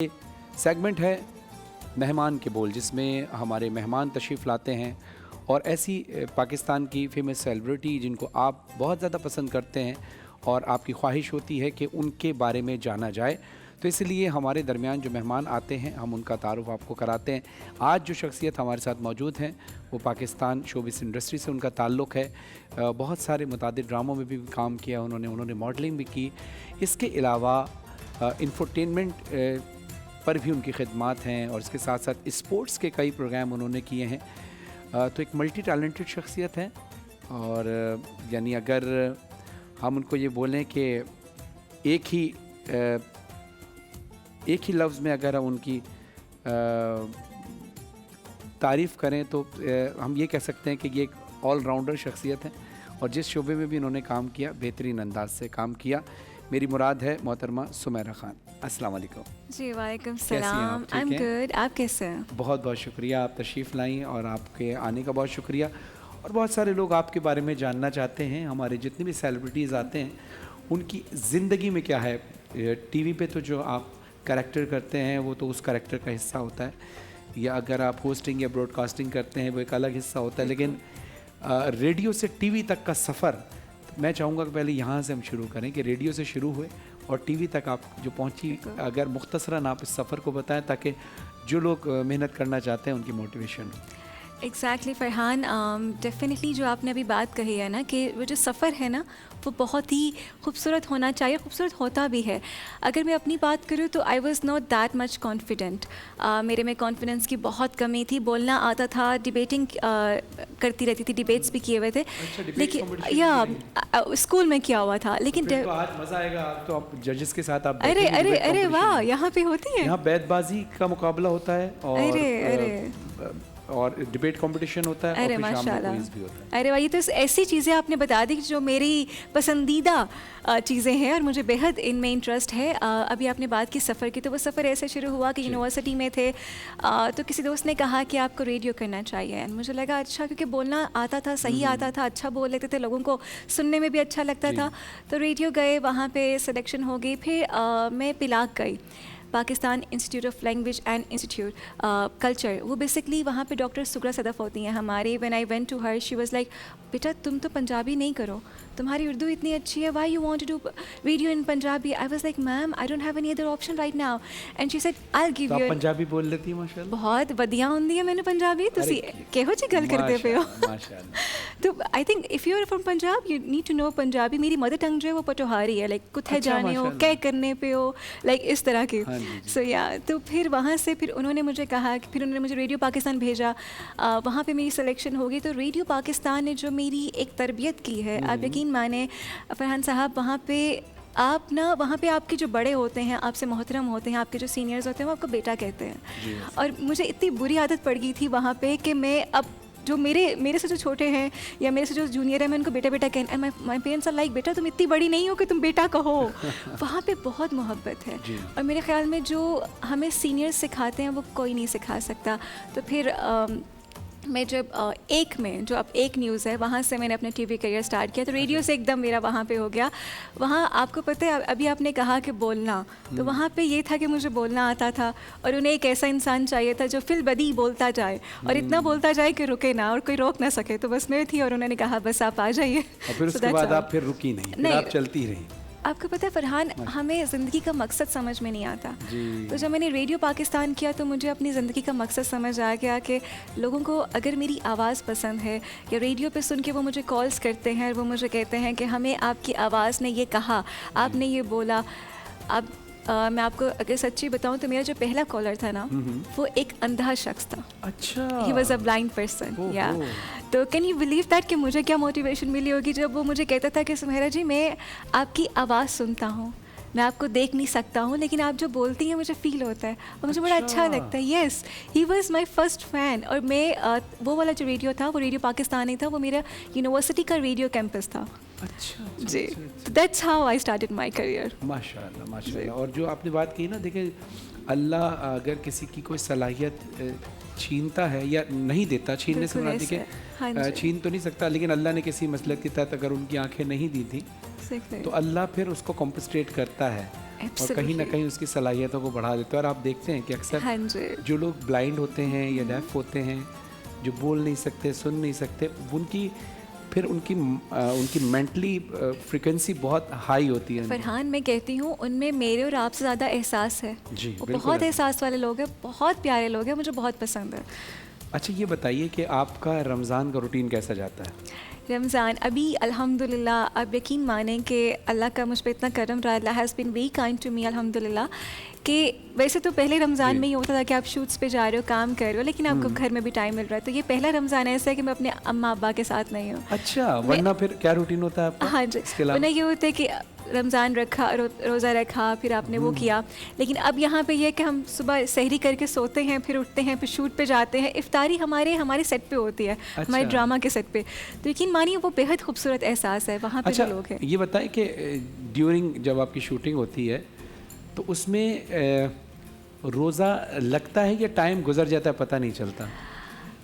Segment है मेहमान के बोल, जिसमें हमारे मेहमान तशरीफ़ लाते हैं और ऐसी पाकिस्तान की फेमस सेलिब्रिटी जिनको आप बहुत ज़्यादा पसंद करते हैं और आपकी ख्वाहिश होती है कि उनके बारे में जाना जाए। तो इसलिए हमारे दरमियान जो मेहमान आते हैं हम उनका तारुफ आपको कराते हैं। आज जो शख्सियत हमारे साथ मौजूद हैं वो पाकिस्तान शोबिस इंडस्ट्री से उनका ताल्लुक़ है। बहुत सारे मुतादिद ड्रामों में भी काम किया उन्होंने मॉडलिंग भी की। इसके अलावा इंफोटेनमेंट पर भी उनकी खिदमात हैं और इसके साथ साथ स्पोर्ट्स के कई प्रोग्राम उन्होंने किए हैं। तो एक मल्टी टैलेंटेड शख्सियत है और यानी अगर हम उनको ये बोलें कि एक ही लफ्ज़ में अगर हम उनकी तारीफ़ करें तो हम ये कह सकते हैं कि ये एक ऑलराउंडर शख्सियत है और जिस शोबे में भी इन्होंने काम किया बेहतरीन अंदाज से काम किया। मेरी मुराद है मोहतरमा सुमैरा खान। अस्सलाम वालेकुम। जी वालेकुम सलाम। आई एम गुड, आप कैसे हैं? बहुत बहुत शुक्रिया, आप तशरीफ़ लाई और आपके आने का बहुत शुक्रिया। और बहुत सारे लोग आपके बारे में जानना चाहते हैं। हमारे जितने भी सेलिब्रिटीज़ आते हैं उनकी ज़िंदगी में क्या है। टीवी पे तो जो आप कैरेक्टर करते हैं वो तो उस कैरेक्टर का हिस्सा होता है, या अगर आप होस्टिंग या ब्रॉडकास्टिंग करते हैं वो एक अलग हिस्सा होता है। लेकिन रेडियो से टीवी तक का सफ़र मैं चाहूँगा कि पहले यहाँ से हम शुरू करें कि रेडियो से शुरू हुए और टीवी तक आप जो पहुँची, अगर मुख्तसरन आप इस सफ़र को बताएं ताकि जो लोग मेहनत करना चाहते हैं उनकी मोटिवेशन हो। एग्जैक्टली फरहान, डेफिनेटली जो आपने अभी बात कही है ना कि वो जो सफ़र है ना वो बहुत ही खूबसूरत होना चाहिए, खूबसूरत होता भी है। अगर मैं अपनी बात करूँ तो I was not that much confident. मेरे में कॉन्फिडेंस की बहुत कमी थी। बोलना आता था, डिबेटिंग करती रहती थी, डिबेट्स भी किए हुए थे। लेकिन या स्कूल में किया हुआ था। लेकिन तो आज मज़ा आएगा, तो आप जजेस के साथ आप अरे अरे अरे वाह, यहाँ पे होती है, यहाँ बैतबाजी का मुकाबला होता है और डिबेट कंपटीशन होता है। अरे माशाल्लाह, अरे वाह, ये तो ऐसी चीज़ें आपने बता दी जो मेरी पसंदीदा चीज़ें हैं और मुझे बेहद इनमें इंटरेस्ट है। अभी आपने बात की सफ़र की, तो वो सफ़र ऐसे शुरू हुआ कि यूनिवर्सिटी में थे तो किसी दोस्त ने कहा कि आपको रेडियो करना चाहिए। मुझे लगा अच्छा, क्योंकि बोलना आता था, सही आता था, अच्छा बोल लेते थे, लोगों को सुनने में भी अच्छा लगता था। तो रेडियो गए, वहाँ पर सिलेक्शन हो गई। फिर मैं पिलाक गई, Pakistan institute of language and institute culture. वो बेसिकली वहाँ पे डॉक्टर सुगरा सदफ़ होती हैं हमारे। When I went to her she was like, बेटा तुम तो पंजाबी नहीं करो, तुम्हारी उर्दू इतनी अच्छी है, why you want to do video in Punjabi. I was like ma'am, I don't have any other option right now. And she said I will give you. Punjabi बोल लेती है माशाल्लाह, बहुत बढ़िया होंदी है मैंने पंजाबी। तुसी केहो जी गल करते पे हो तो I think if you are from Punjab you need to know Punjabi. मेरी मदर टंग जो है वो पटोहारी है, लाइक कुत्थे जाने हो, क्या करने पे हो, लाइक इस तरह की। सो या तो फिर वहाँ से फिर उन्होंने मुझे कहा कि फिर उन्होंने मुझे रेडियो पाकिस्तान भेजा। वहाँ पे मेरी सिलेक्शन हो गई। तो रेडियो पाकिस्तान ने जो मेरी एक तरबियत की है, आप यकीन माने फरहान साहब, वहाँ पे आप ना, वहाँ पे आपके जो बड़े होते हैं, आपसे मोहतरम होते हैं, आपके जो सीनियर्स होते हैं वो आपको बेटा कहते हैं। और मुझे इतनी बुरी आदत पड़ गई थी वहाँ पे कि मैं अब जो मेरे से जो छोटे हैं या मेरे से जो जूनियर है मैं उनको बेटा बेटा कहना। माय पेरेंट्स आर लाइक, बेटा तुम इतनी बड़ी नहीं हो कि तुम बेटा कहो। वहाँ पे बहुत मोहब्बत है और मेरे ख्याल में जो हमें सीनियर्स सिखाते हैं वो कोई नहीं सिखा सकता। तो फिर मैं जब जो अब एक न्यूज़ है, वहाँ से मैंने अपना टीवी करियर स्टार्ट किया। तो रेडियो से एकदम मेरा वहाँ पे हो गया। वहाँ आपको पता है, अभी आपने कहा कि बोलना, तो वहाँ पे ये था कि मुझे बोलना आता था और उन्हें एक ऐसा इंसान चाहिए था जो फिल बदी बोलता जाए और इतना बोलता जाए कि रुके ना और कोई रोक ना सके। तो बस मैं थी और उन्होंने कहा बस आप आ जाइए। और फिर उसके बाद आप फिर रुकी नहीं, आप चलती रही। आपको पता है फरहान, हमें ज़िंदगी का मकसद समझ में नहीं आता। तो जब मैंने रेडियो पाकिस्तान किया तो मुझे अपनी ज़िंदगी का मकसद समझ आ गया कि लोगों को अगर मेरी आवाज़ पसंद है या रेडियो पे सुन के वो मुझे कॉल्स करते हैं और वो मुझे कहते हैं कि हमें आपकी आवाज़ ने ये कहा, आपने ये बोला। अब मैं आपको अगर सच्ची बताऊं तो मेरा जो पहला कॉलर था ना वो एक अंधा शख्स था। अच्छा, he was a blind person. या तो कैन यू बिलीव दैट कि मुझे क्या मोटिवेशन मिली होगी जब वो मुझे कहता था कि सुमेरा जी मैं आपकी आवाज़ सुनता हूँ, मैं आपको देख नहीं सकता हूँ, लेकिन आप जो बोलती हैं मुझे फ़ील होता है और मुझे बड़ा अच्छा लगता है। Yes, he was my first fan. और मैं वो वाला जो रेडियो था वो रेडियो पाकिस्तानी था, वो मेरा यूनिवर्सिटी का रेडियो कैंपस था। अच्छा जी, that's how I started my career. माशाल्लाह माशाल्लाह। और जो आपने बात की ना, देखिए अल्लाह अगर किसी की कोई सलाहियत छीनता है या नहीं देता, छीनने से मुराद देखिए छीन तो नहीं सकता, लेकिन अल्लाह ने किसी मसलक के तहत अगर उनकी आंखें नहीं दी थी तो अल्लाह फिर उसको कॉम्पनसेट करता है। और कहीं ना कहीं उसकी सलाहियतों को बढ़ा देते हैं। और आप देखते हैं कि अक्सर हाँ जी, जो लोग ब्लाइंड होते हैं या डेफ होते हैं, जो बोल नहीं सकते, सुन नहीं सकते, उनकी फिर उनकी मेंटली फ्रीक्वेंसी बहुत हाई होती है। फरहान मैं कहती हूँ उनमें मेरे और आपसे ज़्यादा एहसास है। जी, वो बिल्कुल बहुत है। एहसास वाले लोग हैं, बहुत प्यारे लोग हैं, मुझे बहुत पसंद है। अच्छा ये बताइए कि आपका रमज़ान का रूटीन कैसा जाता है? रमज़ान अभी अल्हम्दुलिल्लाह, आप यकीन मानें कि अल्लाह का मुझ पर इतना करम रहा, Allah has been very kind to me अल्हम्दुलिल्लाह। कि वैसे तो पहले रमज़ान में ये होता था कि आप शूट्स पे जा रहे हो, काम कर रहे हो, लेकिन आपको घर में भी टाइम मिल रहा है। तो ये पहला रमज़ान ऐसा है कि मैं अपने अम्मा अब्बा के साथ नहीं हूँ। अच्छा, वरना फिर क्या रूटीन होता है आपका? हाँ जी, इसके अलावा? वरना ये होता है कि रमज़ान रखा, रोज़ा रखा, फिर आपने वो किया। लेकिन अब यहाँ पे ये है कि हम सुबह सहरी करके सोते हैं, फिर उठते हैं, फिर शूट पे जाते हैं। इफ्तारी हमारे सेट पे होती है, हमारे अच्छा। ड्रामा के सेट पे। तो यकीन मानिए वो बेहद खूबसूरत एहसास है वहाँ पे अच्छा जो लोग हैं। ये बताएं कि ड्यूरिंग जब आपकी शूटिंग होती है तो उसमें रोज़ा लगता है या टाइम गुजर जाता है पता नहीं चलता?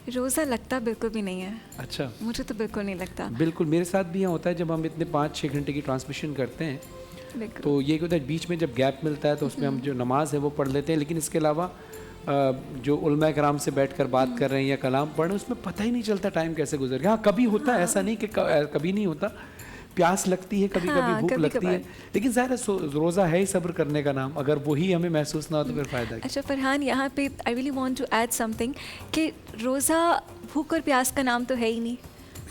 रोज़ा लगता बिल्कुल भी नहीं है, अच्छा, मुझे तो बिल्कुल नहीं लगता। बिल्कुल मेरे साथ भी यहाँ होता है। जब हम इतने 5-6 घंटे की ट्रांसमिशन करते हैं बिल्कुल तो ये होता है बीच में जब गैप मिलता है तो उसमें हम जो नमाज है वो पढ़ लेते हैं, लेकिन इसके अलावा जो उलमा कराम से बैठकर बात कर रहे हैं या कलाम पढ़ रहे हैं उसमें पता ही नहीं चलता टाइम कैसे गुजर गया। हाँ कभी होता है, ऐसा नहीं कि कभी नहीं होता, प्यास लगती है कभी कभी, भूख लगती है, लेकिन ज़ाहिर है रोज़ा है ही सब्र करने का नाम। अगर वही हमें महसूस ना हो तो फिर फ़ायदा क्या? अच्छा फरहान, यहाँ पे I really want to add something कि रोज़ा भूख और प्यास का नाम तो है ही नहीं।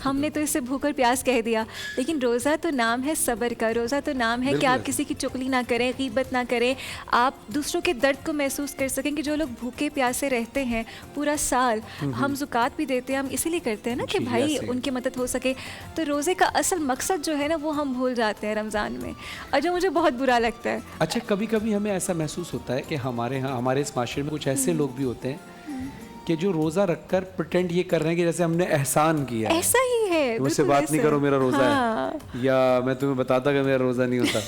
हमने तो इसे भूख और प्यास कह दिया, लेकिन रोज़ा तो नाम है सब्र का। रोज़ा तो नाम है कि आप किसी की चुगली ना करें, गीबत ना करें, आप दूसरों के दर्द को महसूस कर सकें। कि जो लोग भूखे प्यासे रहते हैं पूरा साल, हम ज़ुकात भी देते हैं, हम इसीलिए करते हैं ना कि भाई उनकी मदद हो सके। तो रोज़े का असल मकसद जो है ना वो हम भूल जाते हैं रमज़ान में, और जो मुझे बहुत बुरा लगता है। अच्छा कभी कभी हमें ऐसा महसूस होता है कि हमारे यहाँ हमारे इस माशरे में कुछ ऐसे लोग भी होते हैं कि जो रोज़ा रखकर प्रिटेंड ये कर रहे हैं कि जैसे हमने एहसान किया है। ऐसा ही है, मुझसे बिल्कुल बात नहीं ऐसा करो, मेरा रोज़ा हाँ। है, या मैं तुम्हें बताता कि मेरा रोज़ा नहीं होता।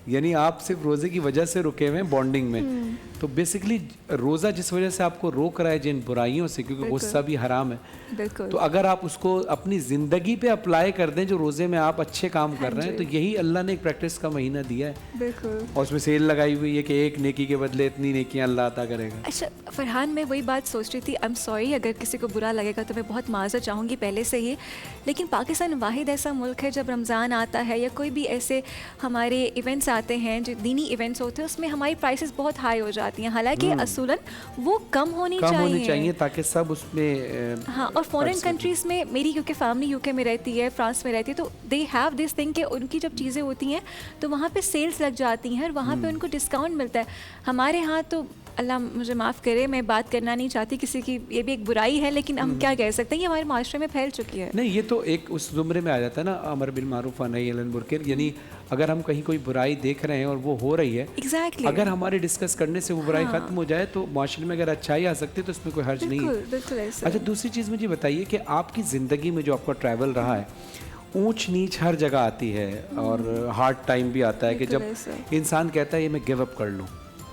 यानी आप सिर्फ रोज़े की वजह से रुके हुए हैं बॉन्डिंग में। तो बेसिकली रोज़ा जिस वजह से आपको रोक रहा है जिन बुराइयों से, क्योंकि गुस्सा भी हराम है, बिल्कुल। तो अगर आप उसको अपनी ज़िंदगी पे अप्लाई कर दें, जो रोज़े में आप अच्छे काम कर रहे हैं, तो यही अल्लाह ने एक प्रैक्टिस का महीना दिया है। बिल्कुल। और उसमें सेल लगाई हुई है कि एक नेकी के बदले इतनी नेकियां अल्लाह अता करेगा। अच्छा फरहान, मैं वही बात सोच रही थी, आई एम सॉरी अगर किसी को बुरा लगेगा तो मैं बहुत माज़रत चाहूँगी पहले से ही, लेकिन पाकिस्तान वाहिद ऐसा मुल्क है जब रमज़ान आता है या कोई भी ऐसे हमारे इवेंट्स आते हैं, जो दीनी इवेंट्स होते हैं, उसमें हमारी प्राइसेस बहुत हाई हो जाती हैं। हालांकि असूलन वो कम होनी चाहिए ताकि सब उसमें हाँ। और फॉरेन कंट्रीज़ में, मेरी क्योंकि फैमिली यूके में रहती है, फ्रांस में रहती है, तो दे हैव दिस थिंग कि उनकी जब चीज़ें होती हैं तो वहाँ पे सेल्स लग जाती हैं और वहाँ पे उनको डिस्काउंट मिलता है। हमारे यहाँ तो अल्लाह मुझे माफ़ करे, मैं बात करना नहीं चाहती किसी की, ये भी एक बुराई है, लेकिन हम क्या कह सकते हैं, ये हमारे माशरे में फैल चुकी है। नहीं, ये तो एक उस ज़ुमरे में आ जाता है ना, अमर बिल मारूफ व नही अनिल मुनकर। यानी अगर हम कहीं कोई बुराई देख रहे हैं और वो हो रही है, Exactly. अगर हमारे डिस्कस करने से वो बुराई ख़त्म हो जाए तो माशरे में अगर अच्छाई आ सकती है तो इसमें कोई हर्ज नहीं है। बिल्कुल ऐसा। अच्छा दूसरी चीज़ मुझे बताइए कि आपकी ज़िंदगी में जो आपका ट्रैवल रहा है, ऊंच नीच हर जगह आती है और हार्ड टाइम भी आता है कि जब इंसान कहता है ये मैं गिव अप कर लूँ।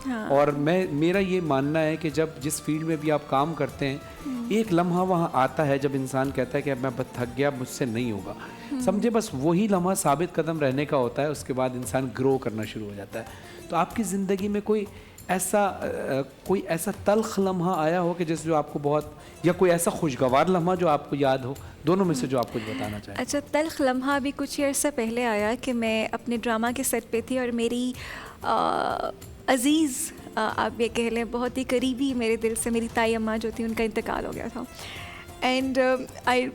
हाँ। और मेरा ये मानना है कि जब जिस फील्ड में भी आप काम करते हैं, एक लम्हा वहाँ आता है जब इंसान कहता है कि अब मैं बस थक गया, मुझसे नहीं होगा। समझे, बस वही लम्हा साबित कदम रहने का होता है, उसके बाद इंसान ग्रो करना शुरू हो जाता है। तो आपकी ज़िंदगी में कोई ऐसा तल्ख लम्हा आया हो कि जिस जो आपको बहुत, या कोई ऐसा खुशगवार लम्हा जो आपको याद हो, दोनों में से जो आप कुछ बताना चाहें? अच्छा, तल्ख लम्हा भी कुछ अर्सा पहले आया कि मैं अपने ड्रामा के सेट पे थी और मेरी अज़ीज़, आप ये कह लें बहुत ही करीबी मेरे दिल से, मेरी ताई अम्मा जो थी, उनका इंतकाल हो गया था। And I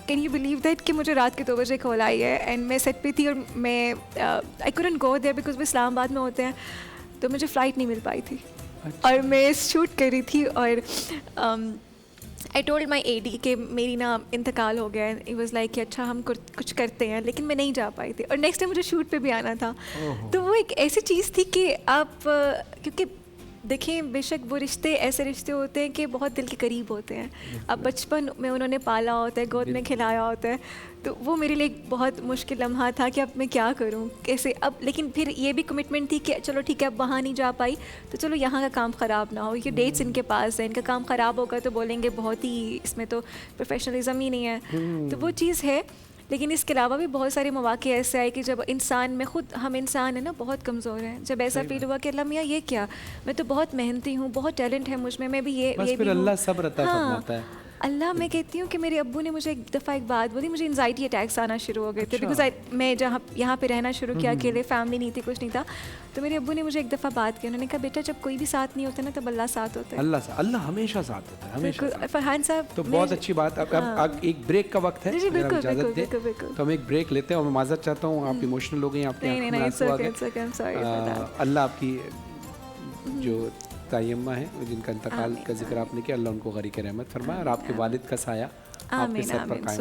can you believe that कि मुझे रात के 2 बजे कॉल आई है एंड मैं सेट पे थी और मैं I couldn't go there because वो इस्लामाबाद में होते हैं, तो मुझे फ़्लाइट नहीं मिल पाई थी। अच्छा। और मैं शूट कर रही थी और आई टोल्ड माई AD कि मेरी ना इंतकाल हो गया है। इट वाज लाइक कि अच्छा हम कुछ करते हैं, लेकिन मैं नहीं जा पाई थी और नेक्स्ट डे मुझे शूट पे भी आना था। तो वो एक ऐसी चीज़ थी कि आप क्योंकि देखें, बेशक वो रिश्ते ऐसे रिश्ते होते हैं कि बहुत दिल के करीब होते हैं। अब बचपन में उन्होंने पाला होता है, गोद में खिलाया होता है, तो वो मेरे लिए एक बहुत मुश्किल लम्हा था कि अब मैं क्या करूं, कैसे अब। लेकिन फिर ये भी कमिटमेंट थी कि चलो ठीक है, अब वहाँ नहीं जा पाई तो चलो यहाँ का काम ख़राब ना हो, ये डेट्स इनके पास है, इनका काम ख़राब होगा तो बोलेंगे बहुत ही, इसमें तो प्रोफेशनलिज्म ही नहीं है, तो वो चीज़ है। लेकिन इसके अलावा भी बहुत सारे मौके ऐसे आए कि जब इंसान में खुद, हम इंसान है ना, बहुत कमज़ोर हैं, जब ऐसा फील हुआ कि अल्लाह मियाँ ये क्या, मैं तो बहुत मेहनती हूँ, बहुत टैलेंट है मुझ में, मैं भी ये बस ये फिर भी हूँ। अल्लाह सब्र अता हाँ, फरमाता है। अल्लाह, मैं कहती हूँ कि मेरे अब्बू ने मुझे एक दफ़ा एक बात बोली, मुझे एंजाइटी अटैक्स आना शुरू हो गए थे, बिकॉज मैं जहाँ यहाँ पे रहना शुरू किया, अकेले, फैमिली नहीं थी, कुछ नहीं था, तो मेरे अब्बू ने मुझे एक दफ़ा बात की, उन्होंने कहा बेटा जब कोई भी साथ नहीं होता ना तब अल्लाह साथ होता है। अल्लाह हमेशा साथ होता है, हमेशा साथ। फरहान साहब, तो बहुत अच्छी बात। अब एक ब्रेक का वक्त है, जी, अगर आप बिल्कुल, इजाज़त बिल्कुल, दें बिल्कुल, बिल्कुल। तो हम एक ब्रेक लेते हैं। और मैं माज़रत चाहता हूँ, आप इमोशनल हो गई, आपकी नहीं, आंखों नहीं, में it's आंसू आ okay, गए। it's okay, I'm sorry for that. अल्लाह आपकी जो तायम्मा है, जिनका इंतकाल आमीन, का जिक्र आपने किया, अल्लाह उनको गरीक रहमत फरमाए और आपके वालिद का साया आपके आमीन, सर पर आमीन, कायम